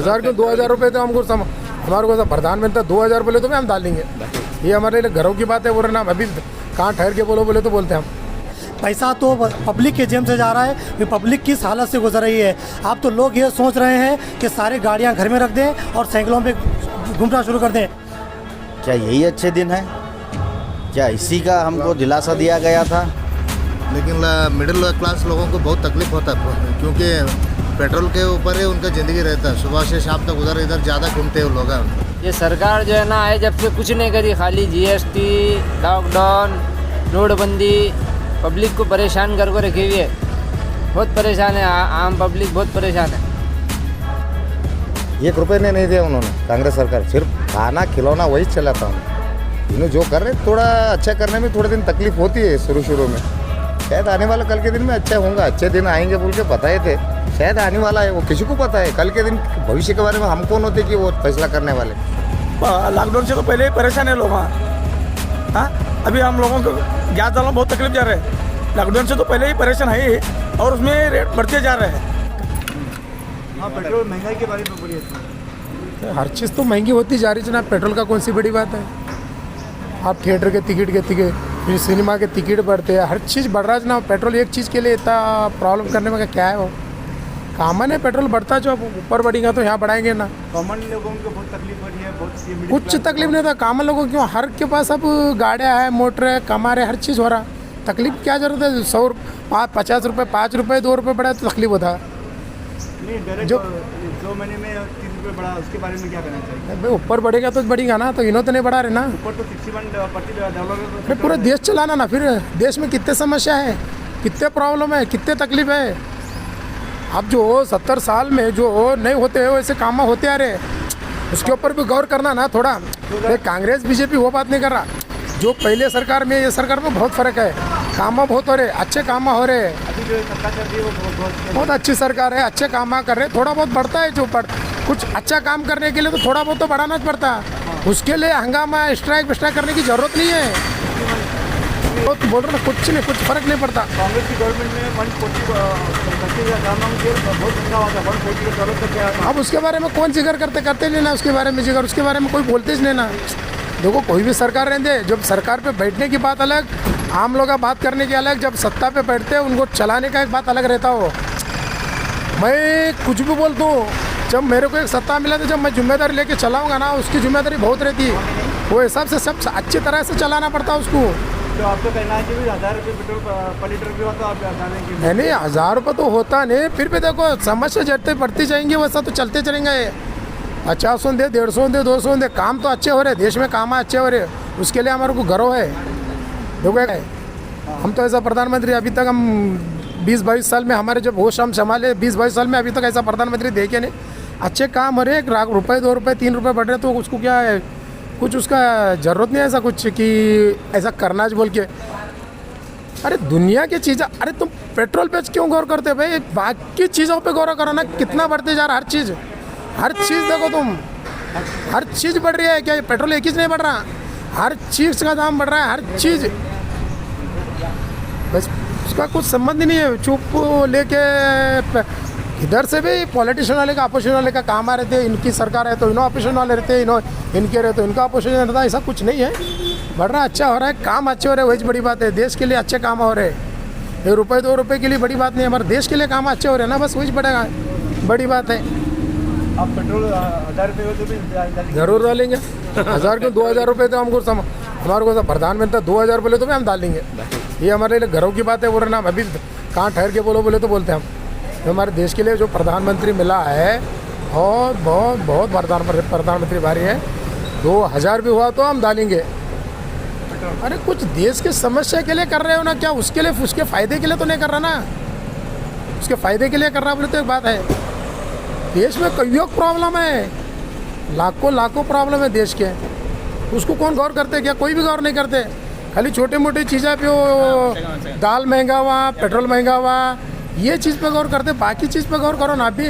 1000 क्यों 2000 रुपये तो हमको हमारे को प्रधानमंत्री 2000 बोले तो भी हम डालेंगे। ये हमारे लिए घरों की बात है, बोल रहे ना अभी कहाँ ठहर के बोले तो बोलते हैं हम। पैसा तो पब्लिक के जेब से जा रहा है, ये पब्लिक किस हालत से गुजर रही है। अब तो लोग ये सोच रहे हैं कि सारी गाड़ियां घर में रख दें और साइकिलों पे घूमना शुरू कर दें। क्या यही अच्छे दिन है? क्या इसी का हमको दिलासा दिया गया था? लेकिन मिडिल क्लास लोगों को बहुत तकलीफ होता है, क्योंकि पेट्रोल के ऊपर ही उनका ज़िंदगी रहता है। सुबह से शाम तक उधर इधर ज़्यादा घूमते हैं लोग। ये सरकार जो है ना आए जब से कुछ नहीं करी, खाली GST, लॉकडाउन, नोटबंदी, पब्लिक को परेशान कर रखी हुई है। बहुत परेशान है, आम पब्लिक बहुत परेशान है। 1 रुपये ने नहीं दिया उन्होंने, कांग्रेस सरकार। सिर्फ खाना खिलौना वही चलाता हूँ। इन्होंने जो कर रहे थोड़ा अच्छा करने में थोड़े दिन तकलीफ होती है शुरू में। शायद आने वाला कल के दिन में अच्छा होगा, अच्छे दिन आएंगे बोल के बताए थे। शायद आने वाला है, वो किसी को पता है। कल के दिन भविष्य के बारे में हम कौन होते कि वो फैसला करने वाले। लॉकडाउन से तो पहले ही परेशान है लोग। हाँ, अभी हम लोगों को गैस डालना बहुत तकलीफ जा रहे हैं। लॉकडाउन से तो पहले ही परेशान है ही, और उसमें रेट बढ़ते जा रहे हैं। हाँ, पेट्रोल महंगाई के बारे में बोलिए। हर चीज़ तो महंगी होती जा रही है जनाब, पेट्रोल का कौन सी बड़ी बात है। आप थिएटर के टिकट फिर सिनेमा के टिकट बढ़ते हैं, हर चीज़ बढ़ रहा है जनाब। पेट्रोल एक चीज़ के लिए इतना प्रॉब्लम करने में क्या है, वो कामन है। पेट्रोल बढ़ता जो अब ऊपर बढ़ेगा तो यहाँ बढ़ाएंगे ना। कॉमन लोगों को बहुत तकलीफ हो रही है, बहुत कुछ तकलीफ नहीं था कामन लोगों क्यों, हर के पास अब गाड़ियाँ है, मोटर है, कमा रहे, हर चीज़ हो रहा। तकलीफ क्या जरूरत है? 100 50 रुपये, 5 रुपये, 2 रुपये बढ़ा तो तकलीफ होता। जो 2 महीने में 3 रुपये बढ़ा, उसके बारे में क्या कहना चाहिए? भाई ऊपर बढ़ेगा तो बढ़ेगा ना, तो इन्हों तो नहीं बढ़ा रहे ना। ऊपर तो 61% फिर पूरा देश चलाना ना। फिर देश में कितने समस्या है, कितने प्रॉब्लम है, कितने तकलीफ है। अब जो 70 साल में जो नहीं होते वैसे काम होते आ रहे, उसके ऊपर भी गौर करना ना थोड़ा। कांग्रेस बीजेपी वो बात नहीं कर रहा। जो पहले सरकार में ये सरकार में बहुत फ़र्क है। काम बहुत हो रहे, अच्छे काम हो रहे। अभी जो सरकार चल रही है वो बहुत अच्छी सरकार है, अच्छे काम कर रहे। थोड़ा बहुत बढ़ता है, जो कुछ अच्छा काम करने के लिए तो थोड़ा बहुत तो बढ़ाना पड़ता है। उसके लिए हंगामा स्ट्राइक विस्ट्राइक करने की ज़रूरत नहीं है। बहुत बोल रहे ना, कुछ नहीं, कुछ फ़र्क नहीं पड़ता। कांग्रेस की गवर्नमेंट में 140 बहुत महंगा हुआ था, 140 का जरूरत क्या था? अब उसके बारे में कौन जिक्र करते नहीं ना, उसके बारे में जिक्र, उसके बारे में कोई बोलते ही नहीं ना। देखो कोई भी सरकार रहने, जब सरकार पे बैठने की बात अलग, आम लोग का बात करने की अलग। जब सत्ता पे बैठते हैं उनको चलाने का एक बात अलग रहता हो। मैं कुछ भी बोल दूँ, जब मेरे को एक सत्ता मिला तो जब मैं जिम्मेदारी लेके चलाऊँगा ना, उसकी जिम्मेदारी बहुत रहती है। वो हिसाब से सब अच्छी तरह से चलाना पड़ता है उसको। तो आपको कहना है कि 1000 रुपये पेट्रोल पर लीटर भी होता है, आप जाने की नहीं 1000 रुपये तो होता नहीं। फिर भी देखो समस्या जड़ते बढ़ती जाएंगी, वैसा तो चलते चलेंगे। 50 दे, 150 दे, 200 दे, काम तो अच्छे हो रहे, देश में काम अच्छे हो रहे, उसके लिए हमारे को गर्व है। देखो हम तो ऐसा प्रधानमंत्री अभी तक हम 20-22 साल में हमारे जब होश हम संभाले 20-22 साल में अभी तक ऐसा प्रधानमंत्री देखे नहीं। अच्छे काम हो रहे, 1 लाख रुपये, 2 रुपये, 3 रुपये बढ़ रहे, तो उसको क्या है, कुछ उसका ज़रूरत नहीं है ऐसा कुछ कि ऐसा करना बोल के। अरे दुनिया की चीज़ें, अरे तुम पेट्रोल पे क्यों गौर करते भाई? बाकी चीज़ों पे गौर करो ना, कितना बढ़ते जा रहा हर चीज़ देखो तुम, हर चीज़ बढ़ रही है। क्या ये पेट्रोल एक चीज़ नहीं बढ़ रहा? हर चीज़ का दाम बढ़ रहा है, हर चीज़। बस उसका कुछ संबंध ही नहीं है। चुप लेके इधर से भी पॉलिटिशियन वाले का अपोजिशन वाले का काम आ रहते हैं। इनकी सरकार है तो इन्हों अपोजिशन वाले रहते हैं, इनके रहे तो इनका अपोजिशन रहता है। ऐसा कुछ नहीं है, बढ़ रहा, अच्छा हो रहा है, काम अच्छे हो रहे हैं, वही बड़ी बात है। देश के लिए अच्छे काम हो रहे हैं। 1 रुपये 2 रुपये के लिए बड़ी बात नहीं है, हमारे देश के लिए काम अच्छे हो रहे हैं ना, बस वही बढ़ेगा, बड़ी बात है। आप पेट्रोल 1000 रुपये हो तो भी जरूर डालेंगे। 1000 क्यों 2000 रुपये तो हमको हमारे को प्रधानमंत्री 2000 बोले तो भी हम डालेंगे। ये हमारे लिए घरों की बात है, बोल रहे ना अभी कहाँ ठहर के बोले तो बोलते हैं हम। तो हमारे देश के लिए जो प्रधानमंत्री मिला है, बहुत प्रधानमंत्री भारी है। 2000 भी हुआ तो हम डालेंगे। अरे कुछ देश की समस्या के लिए कर रहे हो ना, क्या उसके लिए, उसके फ़ायदे के लिए तो नहीं कर रहा ना। उसके फ़ायदे के लिए कर रहा बोले तो एक बात है। देश में कई प्रॉब्लम है, लाखों प्रॉब्लम है देश के, उसको कौन गौर करते? क्या कोई भी गौर नहीं करते। खाली छोटे मोटे चीज़ें पे, वो दाल महंगा हुआ, पेट्रोल महंगा हुआ, ये चीज़ पे गौर करते, बाकी चीज़ पे गौर करो ना। आप भी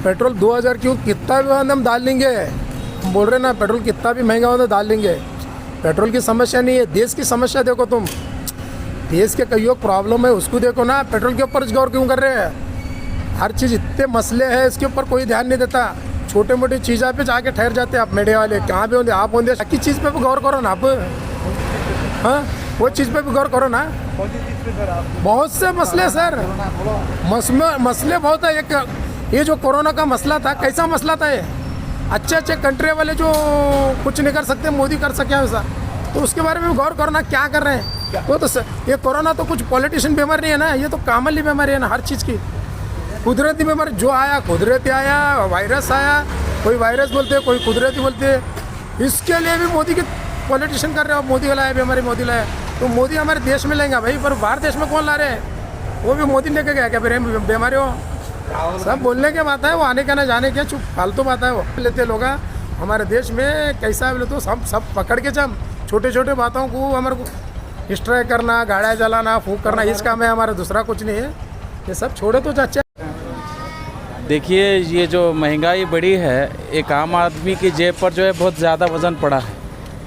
पेट्रोल 2000 क्यों, कितना भी हम डाल लेंगे। हम बोल रहे ना पेट्रोल कितना भी महंगा हो तो डाल लेंगे। पेट्रोल की समस्या नहीं है, देश की समस्या देखो तुम। देश के कई प्रॉब्लम है, उसको देखो ना। पेट्रोल के ऊपर गौर क्यों कर रहे हैं? हर चीज़ इतने मसले हैं, इसके ऊपर कोई ध्यान नहीं देता। छोटे मोटी चीज़ों पे जाके ठहर जाते हैं। आप मीडिया वाले कहाँ भी होंगे, आप होंगे, बाकी चीज़ पे भी गौर करो ना आप। हाँ, वो चीज़ पे भी गौर करो ना। बहुत से मसले सर, मसले बहुत है। एक ये जो कोरोना का मसला था, कैसा मसला था ये? अच्छे अच्छे कंट्री वाले जो कुछ नहीं कर सकते, मोदी कर सके वैसा, तो उसके बारे में भी गौर करो ना, क्या कर रहे हैं। तो ये कोरोना तो कुछ पॉलिटिशियन बीमारी नहीं है ना, ये तो कॉमनली बीमारी है ना हर चीज़ की। कुदरती बीमारी जो आया, कुदरती आया, वायरस आया, कोई वायरस बोलते हैं, कोई कुदरती बोलते हैं। इसके लिए भी मोदी के पॉलिटिशियन कर रहे हो, मोदी लाया बीमारी, मोदी लाया। तो मोदी हमारे देश में लेंगे भाई, पर बाहर देश में कौन ला रहे हैं? वो भी मोदी लेके गया क्या फिर बीमारी हो? सब बोलने की बात है, वो आने का ना जाने क्या, चुप फालतू बात है। वो लेते लोग हमारे देश में कैसा बोले तो सब पकड़ के जम छोटे छोटे बातों को हमारे को स्ट्राइक करना, गाड़ियाँ जलाना, फूक करना, इस काम है हमारा, दूसरा कुछ नहीं है। ये सब छोड़े तो अच्छा। देखिए, ये जो महंगाई बढ़ी है, एक आम आदमी की जेब पर जो है बहुत ज़्यादा वज़न पड़ा है।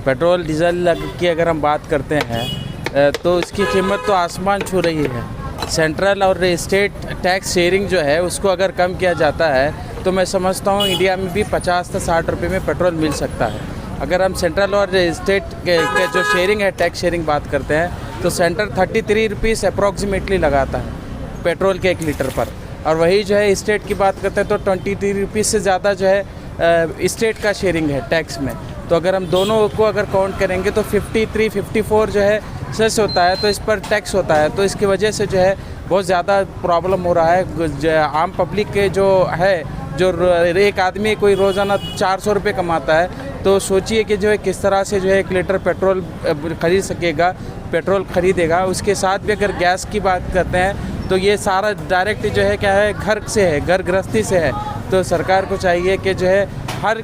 पेट्रोल डीजल की अगर हम बात करते हैं तो इसकी कीमत तो आसमान छू रही है। सेंट्रल और स्टेट टैक्स शेयरिंग जो है उसको अगर कम किया जाता है तो मैं समझता हूँ इंडिया में भी 50 से 60 रुपये में पेट्रोल मिल सकता है। अगर हम सेंट्रल और स्टेट के जो शेयरिंग है, टैक्स शेयरिंग बात करते हैं, तो सेंटर 33 रुपीज़ अप्रॉक्सीमेटली लगाता है पेट्रोल के 1 लीटर पर, और वही जो है स्टेट की बात करते हैं तो 23 रुपीज़ से ज़्यादा जो है स्टेट का शेयरिंग है टैक्स में। तो अगर हम दोनों को अगर काउंट करेंगे तो 53-54 जो है सेस होता है, तो इस पर टैक्स होता है। तो इसकी वजह से जो है बहुत ज़्यादा प्रॉब्लम हो रहा है। आम पब्लिक के जो है, जो एक आदमी कोई रोज़ाना 400 रुपये कमाता है, तो सोचिए कि जो है किस तरह से जो है 1 लीटर पेट्रोल खरीद सकेगा, पेट्रोल खरीदेगा। उसके साथ भी अगर गैस की बात करते हैं तो ये सारा डायरेक्ट जो है क्या है, घर से है, घर गृहस्थी से है। तो सरकार को चाहिए कि जो है हर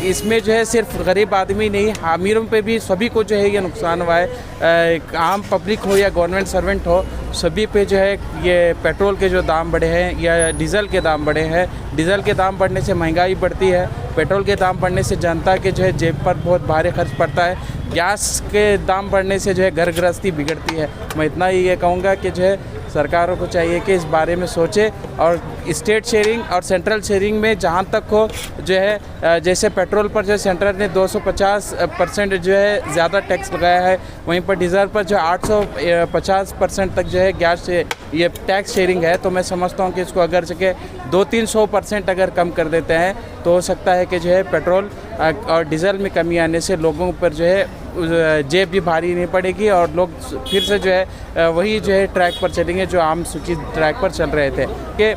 इसमें जो है सिर्फ गरीब आदमी नहीं, अमीरों पे भी सभी को जो है ये नुकसान हुआ है। आम पब्लिक हो या गवर्नमेंट सर्वेंट हो, सभी पे जो है ये पेट्रोल के जो दाम बढ़े हैं या डीजल के दाम बढ़े हैं। डीजल के दाम बढ़ने से महंगाई बढ़ती है, पेट्रोल के दाम बढ़ने से जनता के जो है जेब पर बहुत भारी खर्च पड़ता है। गैस के दाम बढ़ने से जो है घर गृहस्थी बिगड़ती है। मैं इतना ही ये कहूँगा कि जो है सरकारों को चाहिए कि इस बारे में सोचे, और स्टेट शेयरिंग और सेंट्रल शेयरिंग में जहाँ तक हो जो है, जैसे पेट्रोल पर जो सेंट्रल ने 250% जो है ज़्यादा टैक्स लगाया है, वहीं पर डीजल पर जो 850% तक जो है गैस से ये टैक्स शेयरिंग है। तो मैं समझता हूँ कि इसको अगर सके 200-300% अगर कम कर देते हैं तो हो सकता है कि जो है पेट्रोल और डीजल में कमी आने से लोगों पर जो है जेब भी भारी नहीं पड़ेगी, और लोग फिर से जो है वही जो है ट्रैक पर चलेंगे जो आम सूचित ट्रैक पर चल रहे थे। कि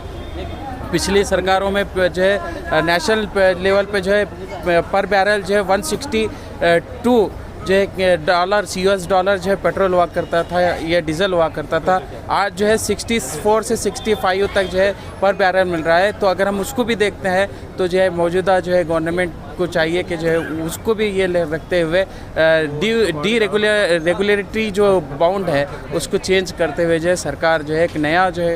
पिछली सरकारों में जो है नेशनल लेवल पे जो है पर बैरल जो है 162 जो है डॉलर, US डॉलर जो है पेट्रोल हुआ करता था या डीजल हुआ करता था। आज जो है 64 से 65 तक जो है पर बैरल मिल रहा है। तो अगर हम उसको भी देखते हैं तो जो है मौजूदा जो है गवर्नमेंट को चाहिए कि जो है उसको भी ये रखते हुए रेगुलेटरी जो बाउंड है उसको चेंज करते हुए जो है सरकार जो है एक नया जो है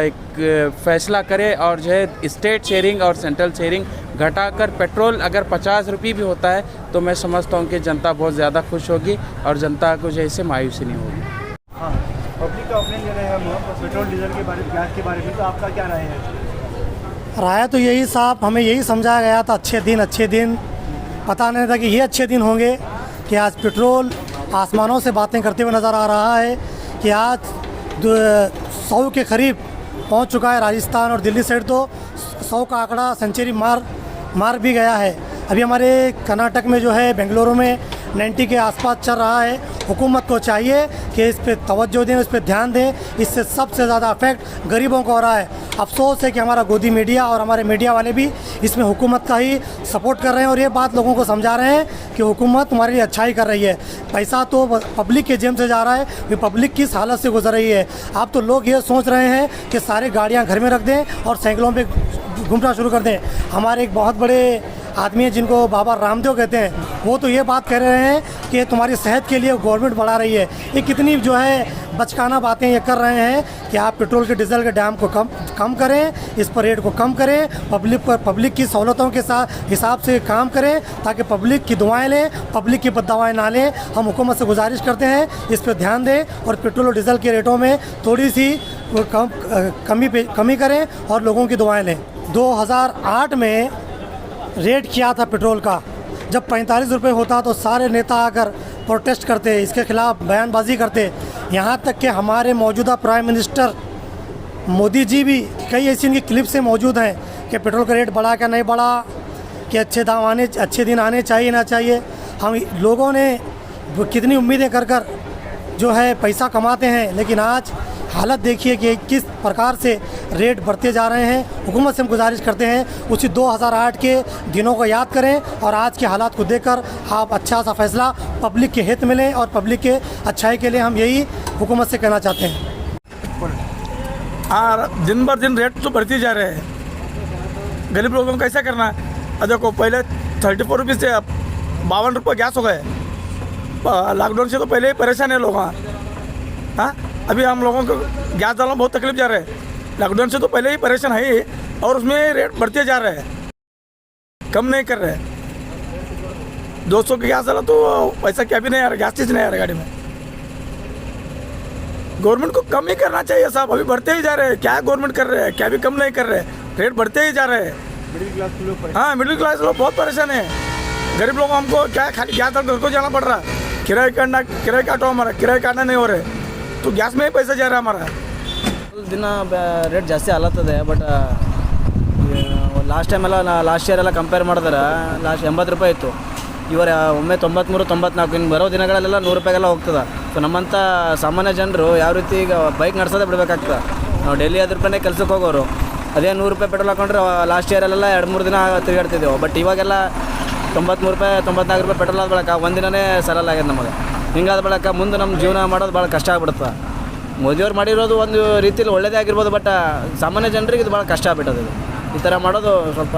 एक फ़ैसला करे, और जो है स्टेट शेयरिंग और सेंट्रल शेयरिंग घटाकर पेट्रोल अगर 50 रुपये भी होता है तो मैं समझता हूँ कि जनता बहुत ज़्यादा खुश होगी और जनता को जैसे मायूसी नहीं होगी। हाँ, पब्लिक का ओपिनियन ले रहे हैं हम पेट्रोल डीजल के बारे में, गैस के बारे में, तो आपका क्या राय है? राय तो यही साहब, हमें यही समझाया गया था अच्छे दिन, पता नहीं था कि ये अच्छे दिन होंगे कि आज पेट्रोल आसमानों से बातें करते हुए नज़र आ रहा है कि आज 100 के करीब पहुंच चुका है। राजस्थान और दिल्ली साइड तो 100 का आंकड़ा सेंचुरी मार भी गया है। अभी हमारे कर्नाटक में जो है बेंगलुरु में 90 के आसपास चल रहा है। हुकूमत को चाहिए कि इस पे तवज्जो दें, इस पे ध्यान दें। इससे सबसे ज़्यादा अफेक्ट गरीबों को हो रहा है। अफसोस है कि हमारा गोदी मीडिया और हमारे मीडिया वाले भी इसमें हुकूमत का ही सपोर्ट कर रहे हैं और ये बात लोगों को समझा रहे हैं कि हुकूमत तुम्हारे लिए अच्छा ही कर रही है। पैसा तो पब्लिक के जेब से जा रहा है, ये पब्लिक किस हालत से गुजर रही है। अब तो लोग ये सोच रहे हैं कि सारी गाड़ियाँ घर में रख दें और साइकिलों पर घूमना शुरू कर दें। हमारे एक बहुत बड़े आदमी है जिनको बाबा रामदेव कहते हैं, वो तो ये बात कह रहे हैं कि तुम्हारी सेहत के लिए गवर्नमेंट बढ़ा रही है। ये कितनी जो है बचकाना बातें ये कर रहे हैं कि आप पेट्रोल के डीजल के दाम को कम करें, इस पर रेट को कम करें, पब्लिक की सहूलतों के साथ हिसाब से काम करें ताकि पब्लिक की दुआएं लें, पब्लिक की बददुआएं ना लें। हम हुकूमत से गुजारिश करते हैं इस पर ध्यान दें और पेट्रोल और डीजल के रेटों में थोड़ी सी वो कमी करें और लोगों की दुआएं लें। 2008 में रेट किया था पेट्रोल का, जब 45 रुपये होता तो सारे नेता आकर प्रोटेस्ट करते, इसके खिलाफ बयानबाजी करते। यहाँ तक कि हमारे मौजूदा प्राइम मिनिस्टर मोदी जी भी कई ऐसी इनकी क्लिप से मौजूद हैं कि पेट्रोल का रेट बढ़ा क्या नहीं बढ़ा, कि अच्छे दिन आने चाहिए ना चाहिए। हम लोगों ने कितनी उम्मीदें कर कर जो है पैसा कमाते हैं, लेकिन आज हालत देखिए कि किस प्रकार से रेट बढ़ते जा रहे हैं। हुकूमत से हम गुजारिश करते हैं उसी 2008 के दिनों को याद करें और आज के हालात को देखकर आप अच्छा सा फैसला पब्लिक के हित में लें और पब्लिक के अच्छाई के लिए हम यही हुकूमत से कहना चाहते हैं। हाँ, दिन भर दिन रेट तो बढ़ते जा रहे हैं, गरीब लोगों को कैसा करना है। अब देखो पहले 34 रुपये से अब 52 रुपये गैस हो गए। लॉकडाउन से तो पहले ही परेशान है लोग। हाँ, अभी हम लोगों को गैस डालना बहुत तकलीफ जा रहे हैं। लॉकडाउन से तो पहले ही परेशान है ही, और उसमें रेट बढ़ते जा रहे हैं, कम नहीं कर रहे। 200 की गैस डाला तो पैसा क्या भी नहीं आ रहा, गैस चीज नहीं आ रहा गाड़ी में। गवर्नमेंट को कम ही करना चाहिए साहब, अभी बढ़ते ही जा रहे हैं। क्या गवर्नमेंट कर रहे हैं, क्या भी कम नहीं कर रहे, रेट बढ़ते ही जा रहे हैं। मिडिल क्लास के लोग हाँ, मिडिल क्लास लोग बहुत परेशान है। गरीब लोगों हमको क्या खाली गैस घर को जाना पड़ रहा है, किराए काटो, हमारा किराए काटना नहीं हो रहे, तो गैस में ही पैसा जा रहा है हमारा। ದಿನ ರೇಟ್ ಜಾಸ್ತಿ ಆಲತ್ತದೆ, ಬಟ್ ಲಾಸ್ಟ್ ಟೈಮ್ ಎಲ್ಲ ಲಾಸ್ಟ್ ಇಯರ್ ಎಲ್ಲ ಕಂಪೇರ್ ಮಾಡಿದ್ರೆ ಲಾಸ್ಟ್ 80 ರೂಪಾಯಿ ಇತ್ತು, ಇವಾಗ ಒಮ್ಮೆ 93 94, ಇನ್ನು ಬರೋ ದಿನಗಳಲ್ಲೆಲ್ಲ 100 ರೂಪಾಯಿಗೆಲ್ಲ ಹೋಗ್ತದೆ. ಸೊ ನಮ್ಮಂಥ ಸಾಮಾನ್ಯ ಜನರು ಯಾವ ರೀತಿ ಈಗ ಬೈಕ್ ನಡೆಸೋದೇ ಬಿಡಬೇಕಾಗ್ತದೆ. ನಾವು ಡೈಲಿ 10 ರೂಪಾಯಿನೇ ಕೆಲಸಕ್ಕೆ ಹೋಗೋರು, ಅದೇ 100 ರೂಪಾಯಿ ಪೆಟ್ರೋಲ್ ಹಾಕೊಂಡ್ರೆ ಲಾಸ್ಟ್ ಇಯರಲ್ಲೆಲ್ಲ 2-3 ದಿನ ತಿರುಗಾಡ್ತಿದ್ದೆವು. ಬಟ್ ಇವಾಗೆಲ್ಲ 93 ರೂಪಾಯಿ 94 ರೂಪಾಯಿ ಪೆಟ್ರೋಲ್ ಆದ ಬಳಕ ಒಂದಿನನೇ ಸರಲ್ಲ ಆಗ್ಯದ ನಮಗೆ. ಹಿಂಗಾದ ಬಳಕ ಮುಂದೆ ನಮ್ಮ ಜೀವನ ಮಾಡೋದು ಭಾಳ ಕಷ್ಟ ಆಗ್ಬಿಡುತ್ತೆ. ಮೋದಿಯವ್ರು ಮಾಡಿರೋದು ಒಂದು ರೀತಿಯಲ್ಲಿ ಒಳ್ಳೆಯದೇ ಆಗಿರ್ಬೋದು, ಬಟ್ ಸಾಮಾನ್ಯ ಜನರಿಗೆ ಇದು ಭಾಳ ಕಷ್ಟ ಆಗ್ಬಿಟ್ಟದೆ. ಈ ಥರ ಮಾಡೋದು ಸ್ವಲ್ಪ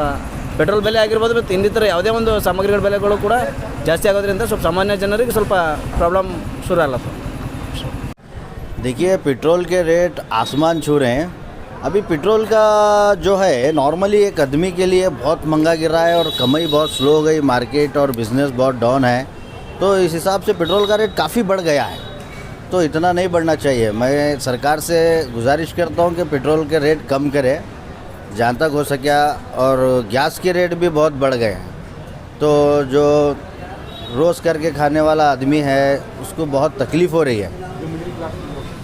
ಪೆಟ್ರೋಲ್ ಬೆಲೆ ಆಗಿರ್ಬೋದು, ಮತ್ತು ಇನ್ನಿತರ ಯಾವುದೇ ಒಂದು ಸಾಮಗ್ರಿಗಳ ಬೆಲೆಗಳು ಕೂಡ ಜಾಸ್ತಿ ಆಗೋದ್ರಿಂದ ಸ್ವಲ್ಪ ಸಾಮಾನ್ಯ ಜನರಿಗೆ ಸ್ವಲ್ಪ ಪ್ರಾಬ್ಲಮ್ ಶುರು ಆಗತ್ತೆ. देखिए, पेट्रोल के रेट आसमान छू रहे हैं। अभी पेट्रोल का जो है नॉर्मली एक आदमी के लिए बहुत महंगा गिर रहा है और कमाई बहुत स्लो हो गई, मार्केट और बिज़नेस बहुत डाउन है, तो इस हिसाब से पेट्रोल का रेट काफ़ी बढ़ गया है। तो इतना नहीं बढ़ना चाहिए। मैं सरकार से गुजारिश करता हूँ कि पेट्रोल के रेट कम करे जहाँ तक हो सके, और गैस के रेट भी बहुत बढ़ गए हैं। तो जो रोज़ करके खाने वाला आदमी है उसको बहुत तकलीफ़ हो रही है।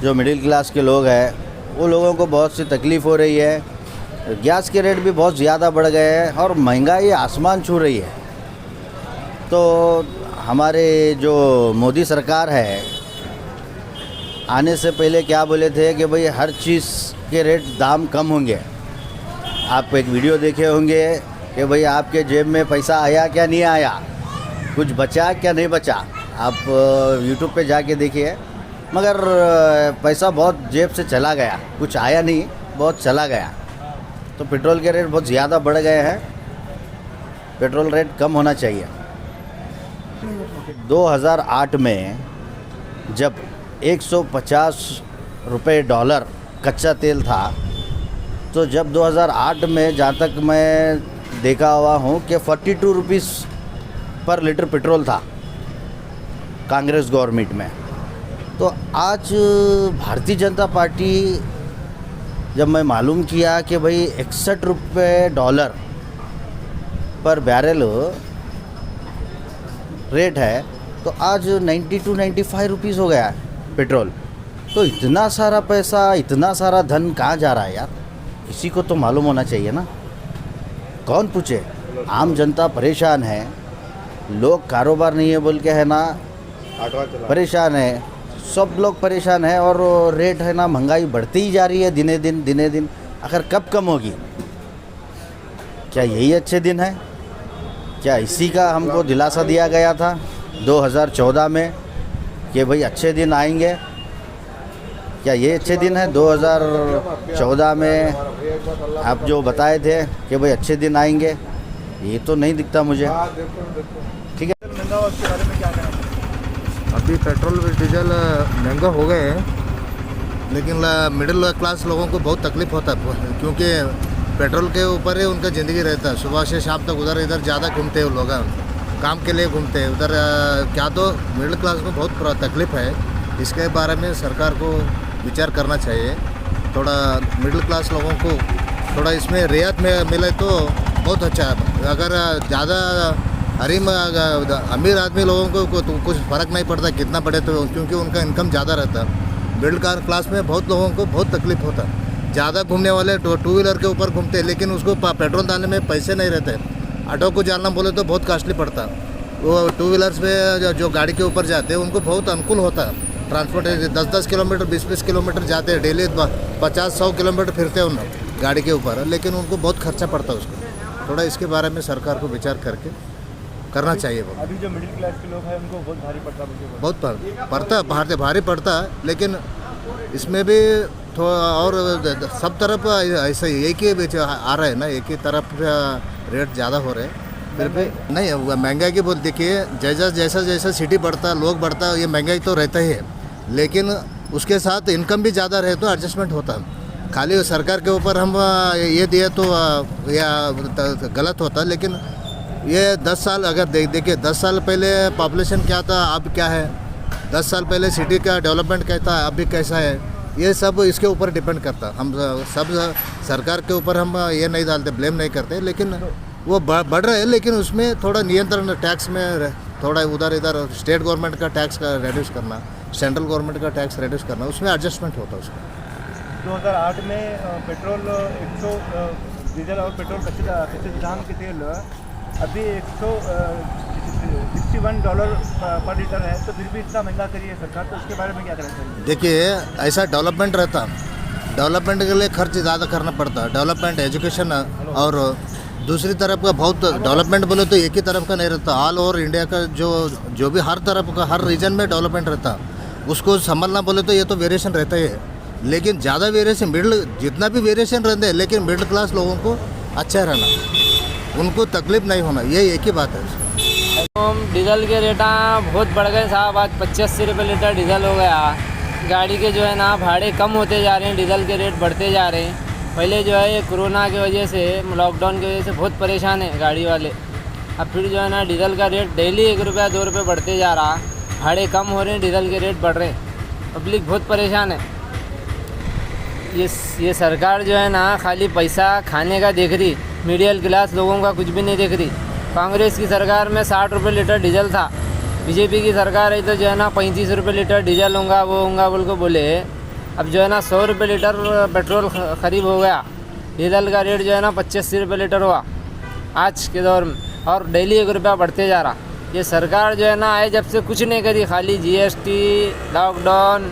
जो मिडिल क्लास के लोग हैं वो लोगों को बहुत सी तकलीफ़ हो रही है। गैस के रेट भी बहुत ज़्यादा बढ़ गए हैं और महंगाई आसमान छू रही है। तो हमारे जो मोदी सरकार है आने से पहले क्या बोले थे कि भाई हर चीज़ के रेट दाम कम होंगे। आप एक वीडियो देखे होंगे कि भाई आपके जेब में पैसा आया क्या नहीं आया, कुछ बचा क्या नहीं बचा। आप यूट्यूब पे जाके देखिए, मगर पैसा बहुत जेब से चला गया, कुछ आया नहीं, बहुत चला गया। तो पेट्रोल के रेट बहुत ज़्यादा बढ़ गए हैं, पेट्रोल रेट कम होना चाहिए। 2008 में जब 150 रुपये डॉलर कच्चा तेल था, तो जब 2008 में जहाँ तक मैं देखा हुआ हूँ कि 42 रुपीस पर लीटर पेट्रोल था कांग्रेस गवर्नमेंट में। तो आज भारतीय जनता पार्टी जब मैं मालूम किया कि भाई 61 रुपये डॉलर पर बैरल रेट है, तो आज 92-95 रुपीस हो गया है पेट्रोल। तो इतना सारा पैसा, इतना सारा धन कहाँ जा रहा है यार, किसी को तो मालूम होना चाहिए ना। कौन पूछे, आम जनता परेशान है, लोग कारोबार नहीं है बोल के है ना परेशान है, सब लोग परेशान है। और रेट है ना महंगाई बढ़ती ही जा रही है दिने दिन। आखिर कब कम होगी? क्या यही अच्छे दिन है? क्या इसी का हमको दिलासा दिया गया था 2014 में कि भाई अच्छे दिन आएंगे? क्या ये अच्छे दिन है? 2014 में आप जो बताए थे कि भाई अच्छे दिन आएंगे, ये तो नहीं दिखता मुझे। ठीक है, अभी पेट्रोल डीजल महंगा हो गए हैं, लेकिन मिडिल क्लास लोगों को बहुत तकलीफ होता है, क्योंकि पेट्रोल के ऊपर ही उनका ज़िंदगी रहता है। सुबह से शाम तक उधर इधर ज़्यादा घूमते हैं लोग, काम के लिए घूमते हैं उधर। क्या तो मिडिल क्लास को बहुत तकलीफ है, इसके बारे में सरकार को विचार करना चाहिए। थोड़ा मिडिल क्लास लोगों को थोड़ा इसमें रियायत में मिले तो बहुत अच्छा है। अगर ज़्यादा अमीर आदमी लोगों को तो कुछ फ़र्क नहीं पड़ता कितना पड़े तो, क्योंकि उनका इनकम ज़्यादा रहता है। मिडिल क्लास में बहुत लोगों को बहुत तकलीफ होता है। ज़्यादा घूमने वाले टू व्हीलर के ऊपर घूमते हैं, लेकिन उसको पेट्रोल डालने में पैसे नहीं रहते। ऑटो को जाना बोले तो बहुत कॉस्टली पड़ता। वो टू व्हीलर्स में जो गाड़ी के ऊपर जाते हैं उनको बहुत अनुकूल होता है। ट्रांसपोर्ट 10-10 किलोमीटर 20-20 किलोमीटर जाते हैं, डेली 50-100 किलोमीटर फिरते हैं उन गाड़ी के ऊपर, लेकिन उनको बहुत खर्चा पड़ता है उसको। थोड़ा इसके बारे में सरकार को विचार करके करना चाहिए। वो अभी जो मिडिल क्लास के लोग हैं उनको बहुत भारी पड़ता है, बहुत भारी पड़ता है, लेकिन इसमें भी थोड़ा और सब तरफ ऐसा एक ही आ रहा है ना, एक ही तरफ रेट ज़्यादा हो रहे हैं। फिर भी नहीं महंगाई की बोल देखिए, जैसा सिटी बढ़ता लोग बढ़ता ये महंगाई तो रहता ही है, लेकिन उसके साथ इनकम भी ज़्यादा रहे तो एडजस्टमेंट होता है। खाली सरकार के ऊपर हम ये दिए तो या गलत होता, लेकिन ये 10 साल अगर देखिए 10 साल पहले पॉपुलेशन क्या था अब क्या है, 10 साल पहले सिटी का डेवलपमेंट क्या था अभी कैसा है, ये सब इसके ऊपर डिपेंड करता। हम सब सरकार के ऊपर हम ये नहीं डालते, ब्लेम नहीं करते, लेकिन वो बढ़ रहे हैं, लेकिन उसमें थोड़ा नियंत्रण टैक्स में थोड़ा उधर इधर स्टेट गवर्नमेंट का टैक्स का रिड्यूस करना, सेंट्रल गवर्नमेंट का टैक्स रिड्यूस करना, उसमें एडजस्टमेंट होता है उसका। 2008 में पेट्रोल 100 डीजल और पेट्रोल कच्चे धान के तेल अभी $161 पर लीटर है, तो फिर भी इतना महंगा करी है सरकार, तो उसके बारे में क्या करना चाहिए? देखिए ऐसा डेवलपमेंट रहता, डेवलपमेंट के लिए खर्च ज़्यादा करना पड़ता, डेवलपमेंट एजुकेशन, और दूसरी तरफ का बहुत डेवलपमेंट बोले तो एक ही तरफ का नहीं रहता, ऑल ओवर इंडिया का जो भी हर तरफ का हर रीजन में डेवलपमेंट रहता, उसको संभालना बोले तो ये तो वेरिएशन रहता ही है, लेकिन ज़्यादा वेरिएशन जितना भी वेरिएशन रहते हैं, लेकिन मिडिल क्लास लोगों को अच्छा रहना, उनको तकलीफ नहीं होना, ये एक ही बात है। डीजल के रेट बहुत बढ़ गए साहब, आज 85 रुपये लीटर डीजल हो गया। गाड़ी के जो है ना भाड़े कम होते जा रहे हैं, डीजल के रेट बढ़ते जा रहे हैं। पहले जो है ये कोरोना की वजह से, लॉकडाउन की वजह से बहुत परेशान है गाड़ी वाले। अब फिर जो है ना डीजल का रेट डेली 1 रुपया 2 रुपये बढ़ते जा रहा, भाड़े कम हो रहे हैं, डीजल के रेट बढ़ रहे हैं, पब्लिक बहुत परेशान है। ये सरकार जो है ना खाली पैसा खाने का देख रही, मिडिल क्लास लोगों का कुछ भी नहीं देख रही। कांग्रेस की सरकार में 60 रुपये लीटर डीजल था, बीजेपी की सरकार है तो जो है ना 35 रुपये लीटर डीजल होगा वो होगा बोल को बोले। अब जो है ना 100 रुपये लीटर पेट्रोल ख़रीब हो गया, डीजल का रेट जो है ना 85 रुपये लीटर हुआ आज के दौर में, और डेली 1 रुपया बढ़ते जा रहा। ये सरकार जो है ना आए जब से कुछ नहीं करी, खाली GST, लॉकडाउन,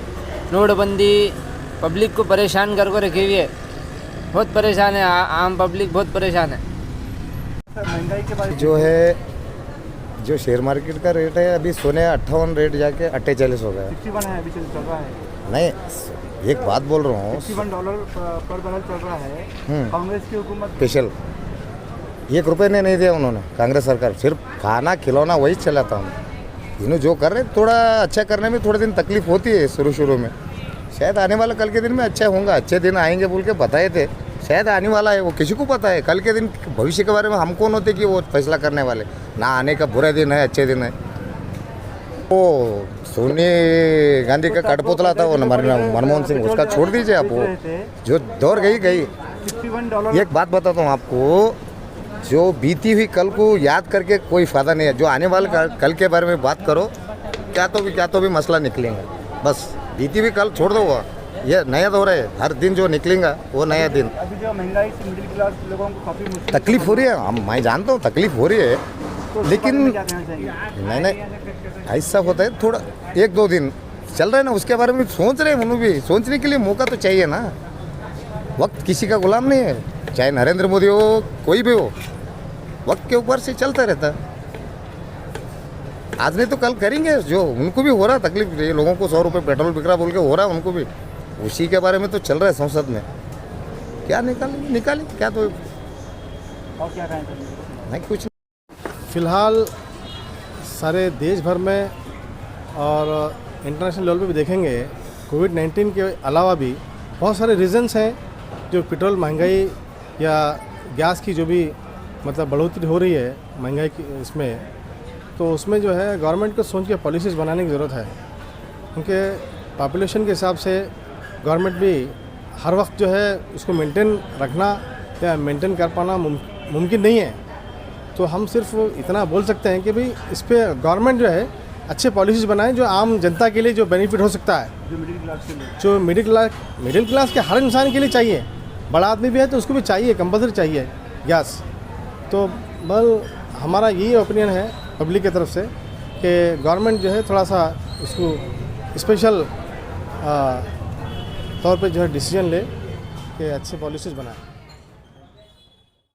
नोटबंदी, पब्लिक को परेशान कर रखी हुई है। बहुत परेशान है, आम पब्लिक बहुत परेशान है। महंगाई के बारे में जो है जो शेयर मार्केट का रेट है, अभी सोने 58 रेट जाके 48 हो गया। 61 है अभी चल रहा है। नहीं, एक बात बोल रहा हूँ, $61 पर बैरल चल रहा है। कांग्रेस की हुकूमत स्पेशल 1 रुपये ने नहीं दिया उन्होंने, कांग्रेस सरकार सिर्फ खाना खिलौना वही चलाता हूँ। इन्होंने जो कर रहे थोड़ा अच्छा करने में थोड़े दिन तकलीफ होती है शुरू में, शायद आने वाला कल के दिन में अच्छा होगा, अच्छे दिन आएंगे बोल के बताए थे, शायद आने वाला है, वो किसी को पता है। कल के दिन भविष्य के बारे में हम कौन होते कि वो फैसला करने वाले, ना आने का बुरा दिन है अच्छे दिन है। वो सोनिया गांधी का कठपुतला था वो मनमोहन सिंह, उसका छोड़ दीजिए आप, वो जो दौर गई। एक बात बताता हूँ आपको, जो बीती हुई कल को याद करके कोई फ़ायदा नहीं है, जो आने वाले कल के बारे में बात करो, क्या तो भी मसला निकलेंगे। बस बीती हुई कल छोड़ दो, वो ये नया दौर है, हर दिन जो निकलेगा वो नया दिन। अभी जो महंगाई से मिडिल क्लास लोगों को काफ़ी मुश्किल तकलीफ हो रही है, मैं जानता हूँ तकलीफ हो रही है, तो लेकिन क्या कहना चाहिए? नहीं ऐसा होता है, थोड़ा 1-2 दिन चल रहा है ना, उसके बारे में सोच रहे हैं, उन्होंने भी सोचने के लिए मौका तो चाहिए ना। वक्त किसी का गुलाम नहीं है, चाहे नरेंद्र मोदी हो कोई भी हो, वक्त के ऊपर से चलता रहता है। आज नहीं तो कल करेंगे, जो उनको भी हो रहा तकलीफ, ये लोगों को 100 रुपये पेट्रोल बिक रहा बोल के हो रहा है उनको भी, उसी के बारे में तो चल रहा है संसद में। क्या निकालें क्या, तो और क्या कहना चाहिए? नहीं कुछ। फ़िलहाल सारे देश भर में और इंटरनेशनल लेवल पे भी देखेंगे, कोविड-19 के अलावा भी बहुत सारे रीज़न्स हैं जो पेट्रोल महंगाई या गैस की जो भी मतलब बढ़ोतरी हो रही है महंगाई की, इसमें तो उसमें जो है गवर्नमेंट को सोच के पॉलिसीज़ बनाने की ज़रूरत है, क्योंकि पॉपुलेशन के हिसाब से गवर्नमेंट भी हर वक्त जो है उसको मेंटेन रखना या मेंटेन कर पाना मुमकिन नहीं है। तो हम सिर्फ इतना बोल सकते हैं कि भाई इस पर गवर्नमेंट जो है अच्छे पॉलिसीज़ बनाए जो आम जनता के लिए जो बेनिफिट हो सकता है, जो मिडिल क्लास के लिए, जो मिडिल क्लास के हर इंसान के लिए चाहिए। बड़ा आदमी भी है तो उसको भी चाहिए, कंपल्सरी चाहिए गैस। तो बल हमारा यही ओपिनियन है पब्लिक की तरफ से कि गवर्नमेंट जो है थोड़ा सा उसको स्पेशल तौर पे जो है डिसीजन ले कि अच्छे पॉलिसीज़ बनाए।